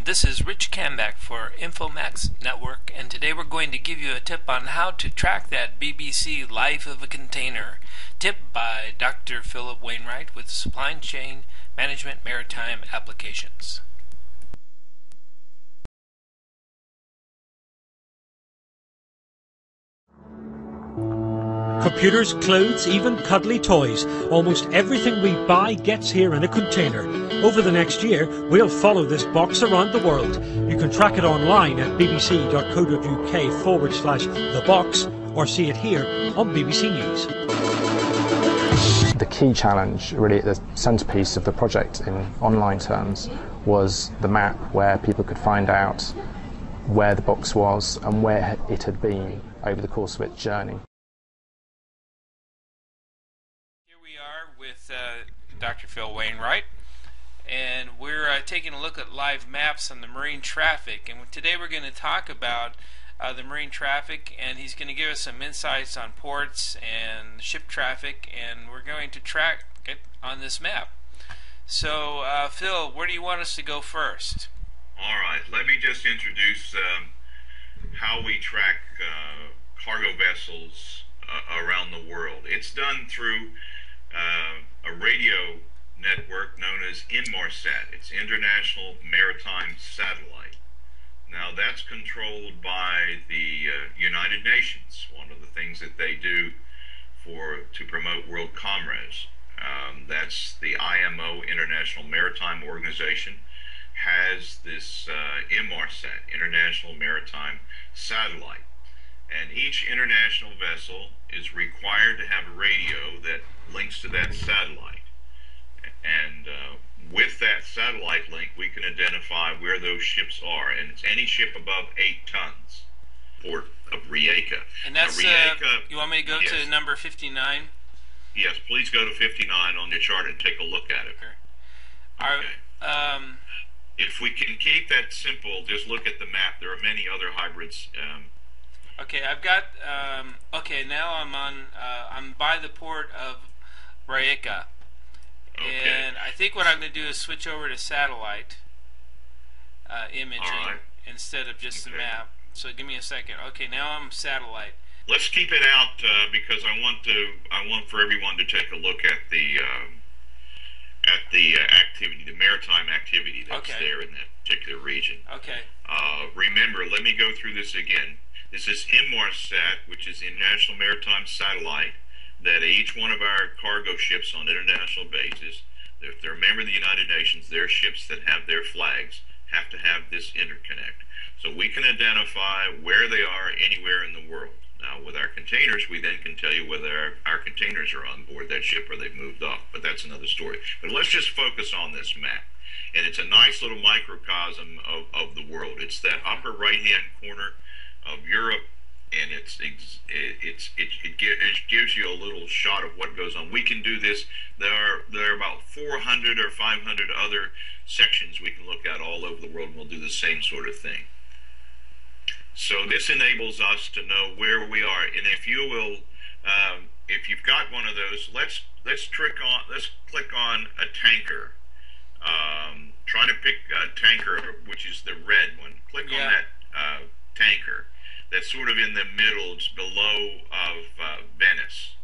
This is Rich Camback for Infomax Network, and today we're going to give you a tip on how to track that BBC Life of a Container. Tip by Dr. Philip Wainwright with Supply Chain Management Maritime Applications. Computers, clothes, even cuddly toys. Almost everything we buy gets here in a container. Over the next year, we'll follow this box around the world. You can track it online at bbc.co.uk/the box or see it here on BBC News. The key challenge, really at the centrepiece of the project in online terms, was the map where people could find out where the box was and where it had been over the course of its journey. With Dr. Phil Wainwright, and we're taking a look at live maps on the marine traffic, and today we're going to talk about the marine traffic, and he's going to give us some insights on ports and ship traffic, and we're going to track it on this map. So Phil, where do you want us to go first? Alright, let me just introduce how we track cargo vessels around the world. It's done through a radio network known as Inmarsat. It's International Maritime Satellite. Now that's controlled by the United Nations. One of the things that they do to promote world commerce. That's the IMO, International Maritime Organization, has this Inmarsat, International Maritime Satellite. And each international vessel is required to have a radio that links to that satellite. And with that satellite link, we can identify where those ships are. And it's any ship above 8 tons. Port of Rijeka. And that's, you want me to go to number 59? Yes, please go to 59 on your chart and take a look at it. Okay. If we can keep that simple, just look at the map. There are many other hybrids. Okay, I've got, okay, now I'm by the port of Rijeka. Okay. And I think what I'm going to do is switch over to satellite imaging instead of just the map. So give me a second. Okay, now I'm satellite. Let's keep it out because I want for everyone to take a look at the activity, the maritime activity that's there in that particular region. Okay. Remember, let me go through this again. This is Inmarsat, which is the International Maritime Satellite, that each one of our cargo ships on international basis, if they're a member of the United Nations, their ships that have their flags have to have this interconnect. So we can identify where they are anywhere in the world. Now, with our containers, we then can tell you whether our containers are on board that ship or they've moved off, but that's another story. But let's just focus on this map. And it's a nice little microcosm of the world. It's that upper right-hand corner of Europe, and it gives you a little shot of what goes on. We can do this. There are about 400 or 500 other sections we can look at all over the world, and we'll do the same sort of thing. So this enables us to know where we are. And if you will, if you've got one of those, let's click on a tanker. Try to pick a tanker, which is the red one. Click on that tanker. That's sort of in the middle, it's below of Venice.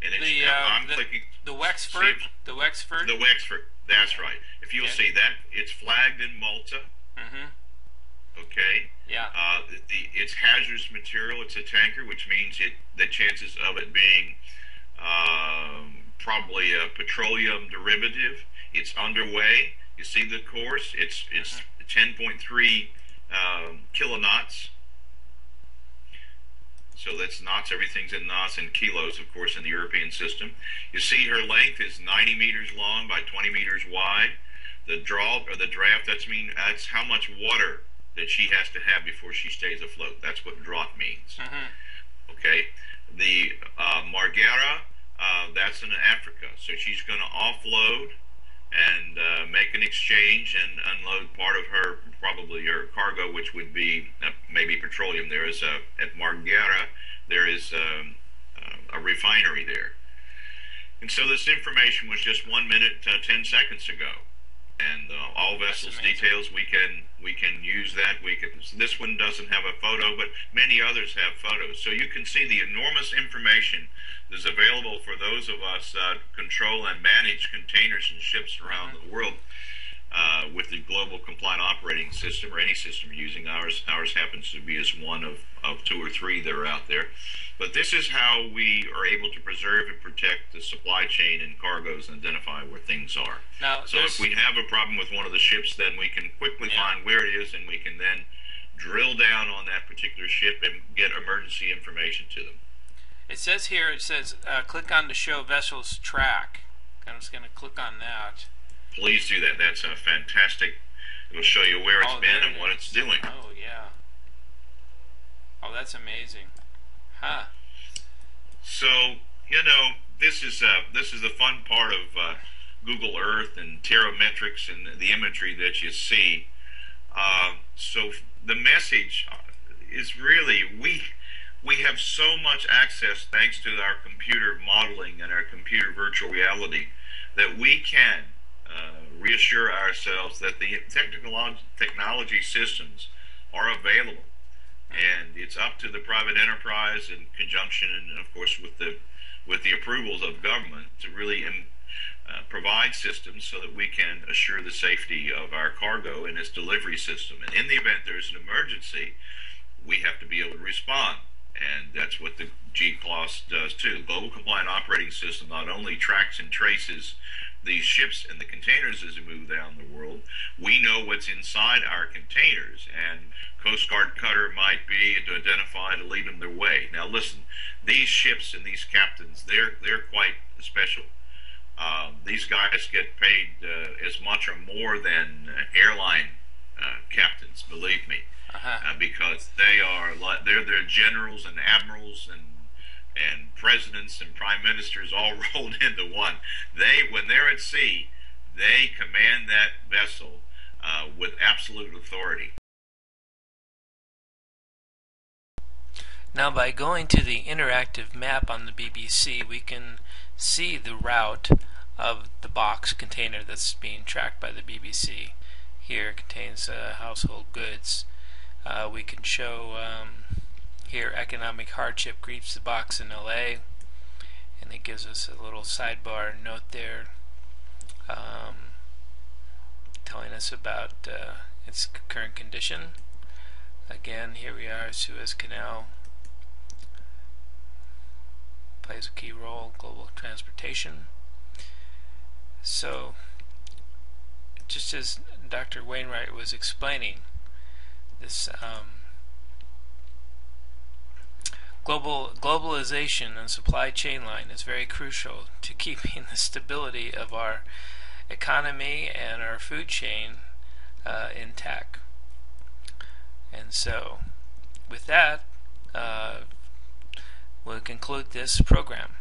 And it's, I'm clicking the Wexford. The Wexford. The Wexford. That's right. If you'll see that, it's flagged in Malta. Okay. Yeah. It's hazardous material. It's a tanker, which means the chances of it being probably a petroleum derivative. It's underway. You see the course. It's 10.3 kiloknots. So that's knots. Everything's in knots and kilos, of course, in the European system. You see her length is 90 meters long by 20 meters wide. The draft, that's how much water that she has to have before she stays afloat. That's what draught means. Okay. The Marghera, that's in Africa. So she's going to offload and make an exchange and unload part of her, probably her cargo, which would be maybe petroleum. There is at Marghera, there is a refinery there. And so this information was just 1 minute, 10 seconds ago. And all vessels details, we can use that. This one doesn't have a photo, but many others have photos. So you can see the enormous information that's available for those of us that control and manage containers and ships around the world. With the Global Compliant Operating System, or any system you're using. Ours happens to be as one of two or three that are out there. But this is how we are able to preserve and protect the supply chain and cargoes and identify where things are. Now, so if we have a problem with one of the ships, then we can quickly find where it is, and we can then drill down on that particular ship and get emergency information to them. It says here, click on to show vessels track. I'm just going to click on that. Please do that. That's a fantastic. It will show you where it's been and what it's doing. Oh, yeah. Oh, that's amazing. Huh. So, this is the fun part of Google Earth and Terrametrics and the imagery that you see. So the message is really, we have so much access thanks to our computer modeling and our computer virtual reality that we can reassure ourselves that the technology systems are available, and it's up to the private enterprise in conjunction and of course with the approvals of government to really provide systems so that we can assure the safety of our cargo and its delivery system. And in the event there's an emergency, we have to be able to respond. And that's what the GCLOS does too. Global Compliant Operating System not only tracks and traces these ships and the containers as they move down the world, we know what's inside our containers, and Coast Guard cutter might be to identify to lead them their way. Now listen, these ships and these captains, they're quite special. These guys get paid as much or more than airline captains, believe me. Because they're generals and admirals and presidents and prime ministers all rolled into one. When they're at sea, they command that vessel with absolute authority. Now, by going to the interactive map on the BBC, we can see the route of the box container that's being tracked by the BBC. Here it contains household goods. We can show here economic hardship greets the box in LA, and it gives us a little sidebar note there telling us about its current condition. Again, here we are, Suez Canal plays a key role, global transportation. So, just as Dr. Wainwright was explaining, this globalization and supply chain line is very crucial to keeping the stability of our economy and our food chain intact. And so, with that, we'll conclude this program.